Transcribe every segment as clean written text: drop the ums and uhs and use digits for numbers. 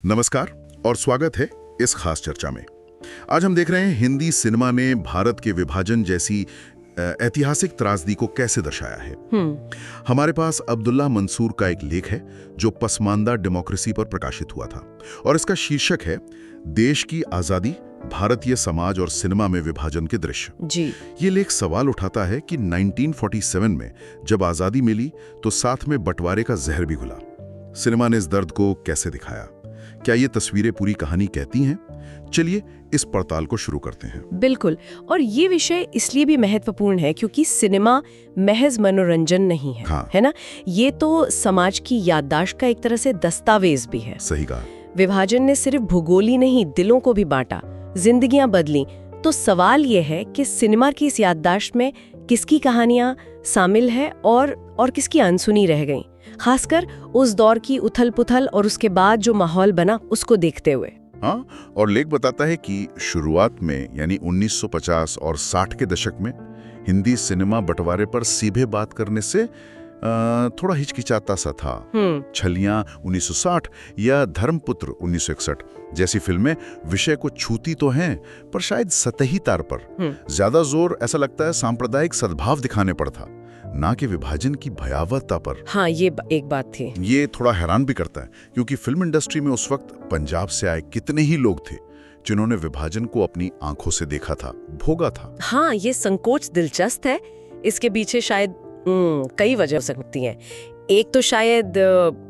नमस्कार और स्वागत है इस खास चर्चा में। आज हम देख रहे हैं हिंदी सिनेमा ने भारत के विभाजन जैसी ऐतिहासिक त्रासदी को कैसे दर्शाया है। हमारे पास अब्दुल्ला मंसूर का एक लेख है जो पसमानदा डेमोक्रेसी पर प्रकाशित हुआ था और इसका शीर्षक है देश की आजादी, भारतीय समाज और सिनेमा में विभाजन के दृश्य। जी। ये लेख सवाल उठाता है कि 1947 में जब आजादी मिली तो साथ में बंटवारे का जहर भी घुला। सिनेमा ने इस दर्द को कैसे दिखाया? क्या ये तस्वीरें पूरी कहानी कहती हैं? चलिए इस पड़ताल को शुरू करते हैं। बिल्कुल। और ये विषय इसलिए भी महत्वपूर्ण है क्योंकि सिनेमा महज मनोरंजन नहीं है। हाँ। है ना? ये तो समाज की याददाश्त का एक तरह से दस्तावेज भी है। सही कहा। विभाजन ने सिर्फ भूगोल ही नहीं, दिलों को भी बांटा, जिंदगियां बदली। तो सवाल ये है कि सिनेमा की इस याददाश्त में किसकी कहानियां शामिल है और किसकी अनसुनी रह गईं, खासकर उस दौर की उथल-पुथल और उसके बाद जो माहौल बना उसको देखते हुए। हाँ, और लेख बताता है कि शुरुआत में यानी 1950 और 60 के दशक में हिंदी सिनेमा बंटवारे पर सीधे बात करने से थोड़ा हिचकिचाता सा था। छलियां 1960 या धर्मपुत्र 1961 जैसी फिल्में विषय को छूती तो हैं, पर शायद सतही तार पर। ज्यादा जोर ऐसा लगता है सांप्रदायिक सद्भाव दिखाने पर था, ना कि विभाजन की भयावहता पर। हाँ, ये एक बात थी। ये थोड़ा हैरान भी करता है क्योंकि फिल्म इंडस्ट्री में उस वक्त पंजाब से आए कितने ही लोग थे जिन्होंने विभाजन को अपनी आंखों से देखा था, भोगा था। हाँ, ये संकोच दिलचस्प है। इसके पीछे शायद कई वजह हो सकती हैं। एक तो शायद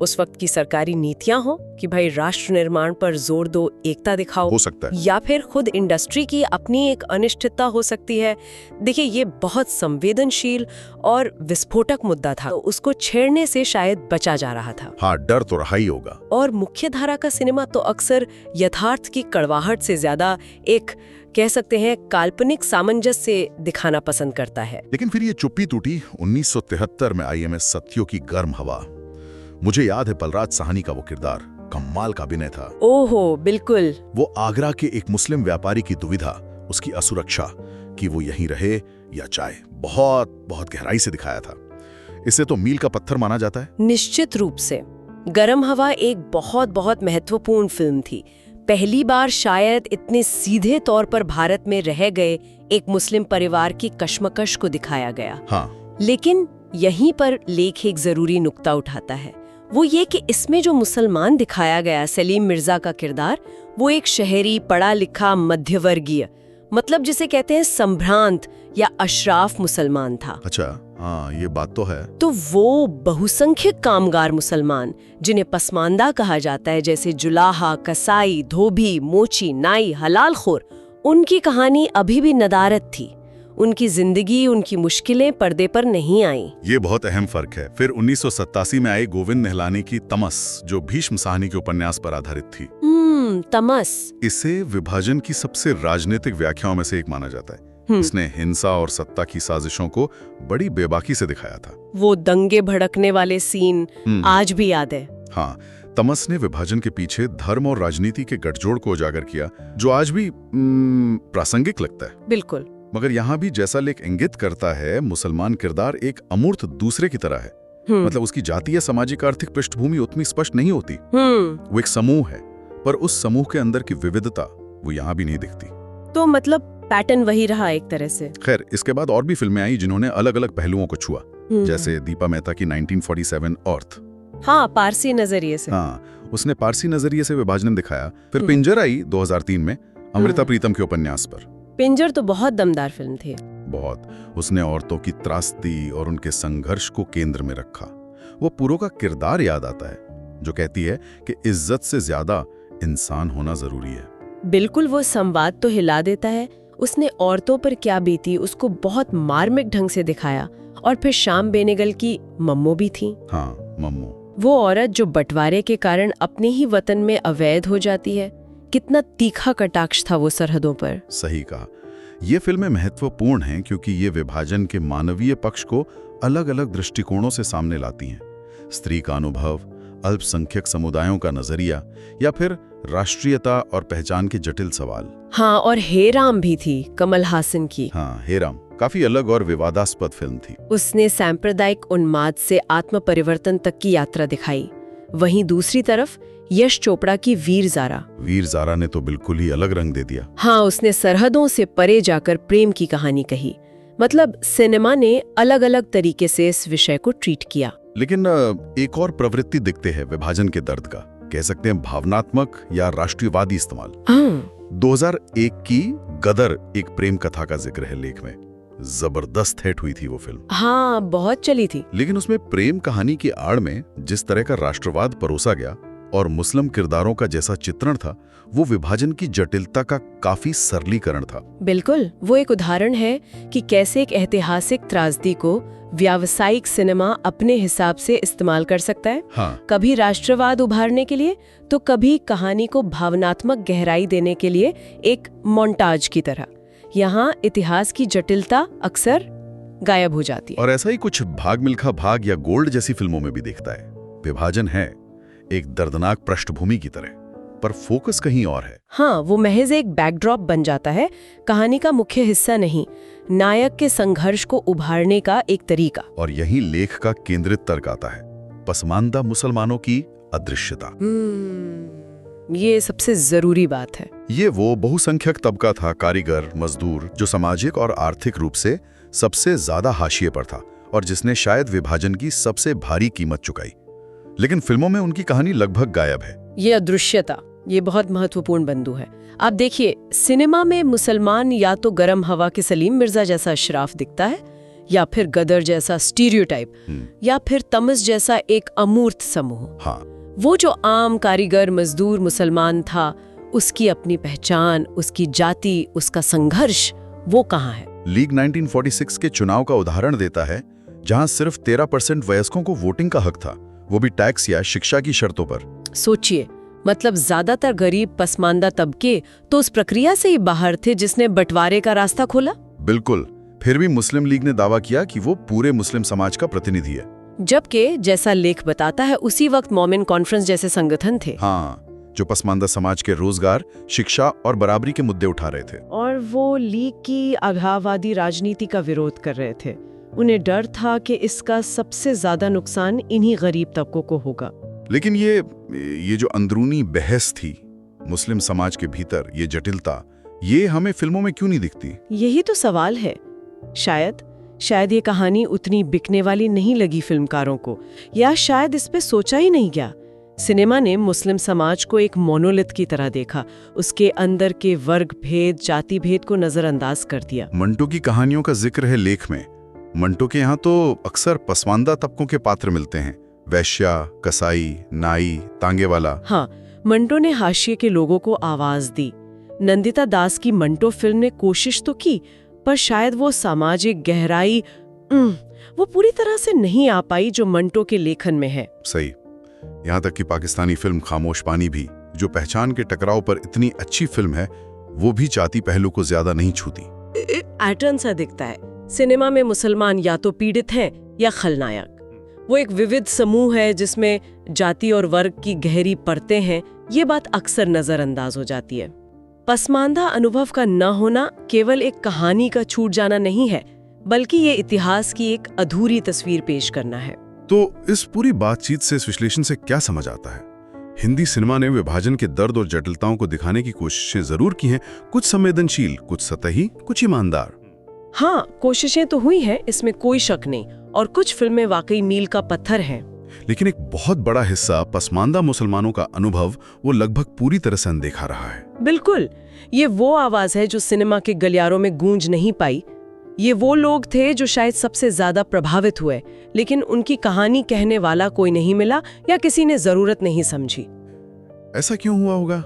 उस वक्त की सरकारी नीतियां हो कि भाई राष्ट्र निर्माण पर जोर दो, एकता दिखाओ। हो सकता है। या फिर खुद इंडस्ट्री की अपनी एक अनिश्चितता हो सकती है। देखिए, ये बहुत संवेदनशील और विस्फोटक मुद्दा था, तो उसको छेड़ने से शायद बचा जा रहा था। हाँ, डर तो रहा ही होगा। और मुख्य धारा का सिनेमा तो अक्सर यथार्थ की कड़वाहट से ज्यादा एक कह सकते हैं काल्पनिक सामंजस्य से दिखाना पसंद करता है। लेकिन फिर ये चुप्पी टूटी 1973 में IMS सत्यो की गर्म हवा। मुझे याद है बलराज साहनी का वो किरदार, कमाल का अभिनय था। ओहो, बिल्कुल। वो आगरा के एक मुस्लिम व्यापारी की दुविधा, उसकी असुरक्षा कि वो यहीं रहे या जाए, बहुत बहुत गहराई से दिखाया था। इसे तो मील का पत्थर माना जाता है। निश्चित रूप से गरम हवा एक बहुत बहुत महत्वपूर्ण फिल्म थी। पहली बार शायद इतने सीधे तौर पर भारत में रह गए एक मुस्लिम परिवार की कश्मकश को दिखाया गया। हाँ। लेकिन यहीं पर लेख एक जरूरी नुक्ता उठाता है, वो ये कि इसमें जो मुसलमान दिखाया गया सलीम मिर्जा का किरदार, वो एक शहरी पढ़ा लिखा मध्यवर्गीय, मतलब जिसे कहते हैं संभ्रांत या अशराफ मुसलमान था। अच्छा, हाँ, ये बात तो है। तो वो बहुसंख्यक कामगार मुसलमान जिन्हें पसमानदा कहा जाता है, जैसे जुलाहा, कसाई, धोबी, मोची, नाई, हलालखोर, उनकी कहानी अभी भी नदारत थी। उनकी जिंदगी, उनकी मुश्किलें पर्दे पर नहीं आई। ये बहुत अहम फर्क है। फिर 1987 में आई गोविंद निहलानी की तमस, जो भीष्म साहनी के उपन्यास पर आधारित थी। तमस। इसे विभाजन की सबसे राजनीतिक व्याख्याओं में से एक माना जाता है। इसने हिंसा और सत्ता की साजिशों को बड़ी बेबाकी से दिखाया था। वो दंगे भड़कने वाले सीन आज भी याद है। हाँ, तमस ने विभाजन के पीछे धर्म और राजनीति के गठजोड़ को उजागर किया, जो आज भी प्रासंगिक लगता है। बिल्कुल। मगर यहाँ भी जैसा लेख इंगित करता है, मुसलमान किरदार एक अमूर्त दूसरे की तरह है। मतलब उसकी जातीय, सामाजिक, आर्थिक पृष्ठभूमि उतनी स्पष्ट नहीं होती। वो एक समूह है, पर उस समूह के अंदर की विविधता वो यहाँ भी नहीं दिखती। तो मतलब पैटर्न वही रहा एक तरह से। खैर, इसके बाद और भी फिल्में आई जिन्होंने अलग अलग पहलुओं को छुआ, जैसे दीपा मेहता की 1947 अर्थ। हाँ, पारसी नजरिए से। हाँ, उसने पारसी नजरिए से विभाजन दिखाया। फिर पिंजर आई 2003 में, अमृता प्रीतम के उपन्यास पर। पिंजर तो बहुत दमदार फिल्म थी। बहुत। उसने औरतों की त्रासदी और उनके संघर्ष को केंद्र में रखा। वो पूरो का किरदार याद आता है जो कहती है कि इज्जत से ज्यादा इंसान होना जरूरी है। बिल्कुल, वो संवाद तो हिला देता है। उसने औरतों पर क्या बीती उसको बहुत मार्मिक ढंग से दिखाया। और फिर श्याम बेनेगल की मम्मो भी थी। हाँ, मम्मो। वो औरत जो बंटवारे के कारण अपने ही वतन में अवैध हो जाती है। कितना तीखा कटाक्ष था वो सरहदों पर। सही कहा। ये फिल्में महत्वपूर्ण हैं क्योंकि ये विभाजन के मानवीय पक्ष को अलग अलग दृष्टिकोणों से सामने लाती हैं। स्त्री का अनुभव, अल्पसंख्यक समुदायों का नजरिया, या फिर राष्ट्रीयता और पहचान के जटिल सवाल। हाँ, और हेराम भी थी, कमल हासन की। हाँ, हेराम काफी अलग और विवादास्पद फिल्म थी। उसने सांप्रदायिक उन्माद से आत्म परिवर्तन तक की यात्रा दिखाई। वहीं दूसरी तरफ यश चोपड़ा की वीर ज़ारा। वीर ज़ारा ने तो बिल्कुल ही अलग रंग दे दिया। हाँ, उसने सरहदों से परे जाकर प्रेम की कहानी कही। मतलब सिनेमा ने अलग अलग तरीके से इस विषय को ट्रीट किया। लेकिन एक और प्रवृत्ति दिखते है विभाजन के दर्द का, कह सकते हैं भावनात्मक या राष्ट्रीयवादी इस्तेमाल। 2001 की गदर एक प्रेम कथा का जिक्र है लेख में। जबरदस्त हिट हुई थी वो फिल्म। हाँ, बहुत चली थी। लेकिन उसमें प्रेम कहानी की आड़ में जिस तरह का राष्ट्रवाद परोसा गया और मुस्लिम किरदारों का जैसा चित्रण था, वो विभाजन की जटिलता का काफी सरलीकरण था। बिल्कुल, वो एक उदाहरण है कि कैसे एक ऐतिहासिक त्रासदी को व्यावसायिक सिनेमा अपने हिसाब से इस्तेमाल कर सकता है। हाँ। कभी राष्ट्रवाद उभारने के लिए तो कभी कहानी को भावनात्मक गहराई देने के लिए एक मोन्टाज की तरह। यहाँ इतिहास की जटिलता अक्सर गायब हो जाती है। और ऐसा ही कुछ भाग मिल्खा भाग या गोल्ड जैसी फिल्मों में भी दिखता है। विभाजन है एक दर्दनाक पृष्ठभूमि की तरह, पर फोकस कहीं और है। हाँ, वो महज एक बैकड्रॉप बन जाता है, कहानी का मुख्य हिस्सा नहीं, नायक के संघर्ष को उभारने का एक तरीका। और यही लेख का केंद्रित तर्क आता है, पसमानदा मुसलमानों की अदृश्यता। ये सबसे जरूरी बात है। ये वो बहुसंख्यक तबका था, कारीगर, मजदूर, जो सामाजिक और आर्थिक रूप से सबसे ज्यादा हाशिए पर था और जिसने शायद विभाजन की सबसे भारी कीमत चुकाई। लेकिन फिल्मों में उनकी कहानी लगभग गायब है। ये अदृश्यता, ये बहुत महत्वपूर्ण बिंदु है। आप देखिए, सिनेमा में मुसलमान या तो गरम हवा के सलीम मिर्जा जैसा अशराफ दिखता है, या फिर गदर जैसा स्टीरियोटाइप, या फिर तमस जैसा एक अमूर्त समूह। हाँ। वो जो आम कारीगर मजदूर मुसलमान था, उसकी अपनी पहचान, उसकी जाति, उसका संघर्ष, वो कहाँ है? लीग 1946 के चुनाव का उदाहरण देता है, जहां सिर्फ 13% वयस्कों को वोटिंग का हक था, वो भी टैक्स या शिक्षा की शर्तों पर। सोचिए, मतलब ज्यादातर गरीब पसमानदा तबके तो उस प्रक्रिया से ही बाहर थे जिसने बंटवारे का रास्ता खोला। बिल्कुल। फिर भी मुस्लिम लीग ने दावा किया कि वो पूरे मुस्लिम समाज का प्रतिनिधि है, जबकि जैसा लेख बताता है उसी वक्त मोमिन कॉन्फ्रेंस जैसे संगठन थे। हाँ, जो पसमानदा समाज के रोजगार, शिक्षा और बराबरी के मुद्दे उठा रहे थे। और वो लीग की आघातवादी राजनीति का विरोध कर रहे थे। उन्हें डर था कि इसका सबसे ज्यादा नुकसान इन्हीं गरीब तबकों को होगा। लेकिन ये जो अंदरूनी बहस थी मुस्लिम समाज के भीतर, ये जटिलता, ये हमें फिल्मों में क्यों नहीं दिखती? यही तो सवाल है। शायद ये कहानी उतनी बिकने वाली नहीं लगी फिल्मकारों को, या शायद इस पे सोचा ही नहीं गया। सिनेमा ने मुस्लिम समाज को एक मोनोलिथ की तरह देखा, उसके अंदर के वर्ग भेद, जाति भेद को नजरअंदाज कर दिया। मंटो की कहानियों का जिक्र है लेख में। मंटो के यहाँ तो अक्सर पसमानदा तबकों के पात्र मिलते हैं, वैश्या, कसाई, नाई, तांगे वाला। हाँ, मंटो ने हाशिए के लोगों को आवाज दी। नंदिता दास की मंटो फिल्म ने कोशिश तो की, पर शायद वो सामाजिक गहराई वो पूरी तरह से नहीं आ पाई जो मंटो के लेखन में है। सही। यहाँ तक कि पाकिस्तानी फिल्म खामोश पानी भी, जो पहचान के टकराव पर इतनी अच्छी फिल्म है, वो भी जाति पहलू को ज्यादा नहीं छूती। पैटर्न सा दिखता है। सिनेमा में मुसलमान या तो पीड़ित हैं या खलनायक। वो एक विविध समूह है जिसमें जाति और वर्ग की गहरी परतें हैं। ये बात अक्सर नजरअंदाज हो जाती है। पसमानदा अनुभव का न होना केवल एक कहानी का छूट जाना नहीं है, बल्कि ये इतिहास की एक अधूरी तस्वीर पेश करना है। तो इस पूरी बातचीत से, इस विश्लेषण से क्या समझ आता है? हिंदी सिनेमा ने विभाजन के दर्द और जटिलताओं को दिखाने की कोशिशें जरूर की हैं, कुछ संवेदनशील, कुछ सतही, कुछ ईमानदार। हाँ, कोशिशें तो हुई हैं, इसमें कोई शक नहीं, और कुछ फिल्में वाकई मील का पत्थर हैं। लेकिन एक बहुत बड़ा हिस्सा पसमानदा मुसलमानों का अनुभव वो लगभग पूरी तरह से अनदेखा रहा है। बिल्कुल, ये वो आवाज है जो सिनेमा के गलियारों में गूंज नहीं पाई। ये वो लोग थे जो शायद सबसे ज्यादा प्रभावित हुए, लेकिन उनकी कहानी कहने वाला कोई नहीं मिला या किसी ने जरूरत नहीं समझी। ऐसा क्यों हुआ होगा?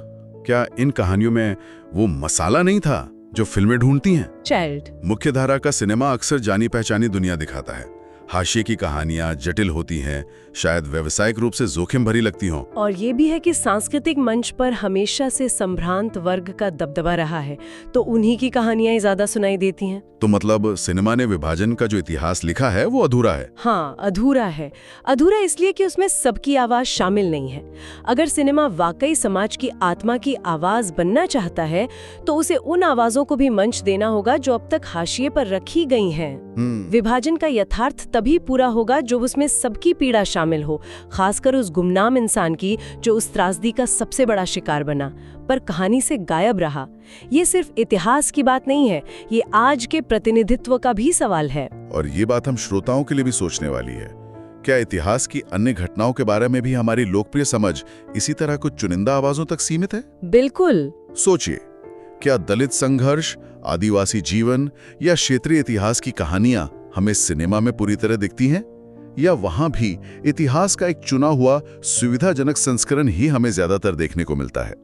क्या इन कहानियों में वो मसाला नहीं था जो फिल्में ढूंढती हैं? चाइल्ड मुख्यधारा का सिनेमा अक्सर जानी पहचानी दुनिया दिखाता है। हाशिए की कहानियां जटिल होती हैं, शायद व्यावसायिक रूप से जोखिम भरी लगती हों। और ये भी है कि सांस्कृतिक मंच पर हमेशा से संभ्रांत वर्ग का दबदबा रहा है, तो उन्हीं की कहानियां ही ज्यादा सुनाई देती हैं। तो मतलब सिनेमा ने विभाजन का जो इतिहास लिखा है वो अधूरा है। हाँ, अधूरा है। अधूरा इसलिए कि उसमें सबकी आवाज शामिल नहीं है। अगर सिनेमा वाकई समाज की आत्मा की आवाज बनना चाहता है, तो उसे उन आवाजों को भी मंच देना होगा जो अब तक हाशिए पर रखी गई हैं। विभाजन का यथार्थ तब तभी पूरा होगा जब उसमें सबकी पीड़ा शामिल हो, खासकर उस गुमनाम इंसान की जो उस त्रासदी का सबसे बड़ा शिकार बना, पर कहानी से गायब रहा। ये सिर्फ इतिहास की बात नहीं है, ये आज के प्रतिनिधित्व का भी सवाल है। और ये बात हम श्रोताओं के लिए भी सोचने वाली है। क्या इतिहास की अन्य घटनाओं के बारे में भी हमारी लोकप्रिय समझ इसी तरह कुछ चुनिंदा आवाजों तक सीमित है? बिल्कुल। सोचिए, क्या दलित संघर्ष, आदिवासी जीवन या क्षेत्रीय इतिहास की कहानियां हमें सिनेमा में पूरी तरह दिखती हैं? या वहां भी इतिहास का एक चुना हुआ सुविधाजनक संस्करण ही हमें ज्यादातर देखने को मिलता है?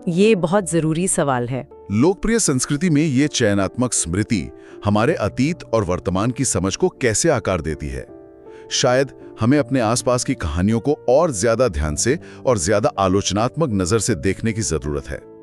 ये बहुत जरूरी सवाल है। लोकप्रिय संस्कृति में ये चयनात्मक स्मृति हमारे अतीत और वर्तमान की समझ को कैसे आकार देती है? शायद हमें अपने आसपास की कहानियों को और ज्यादा ध्यान से और ज्यादा आलोचनात्मक नजर से देखने की जरूरत है।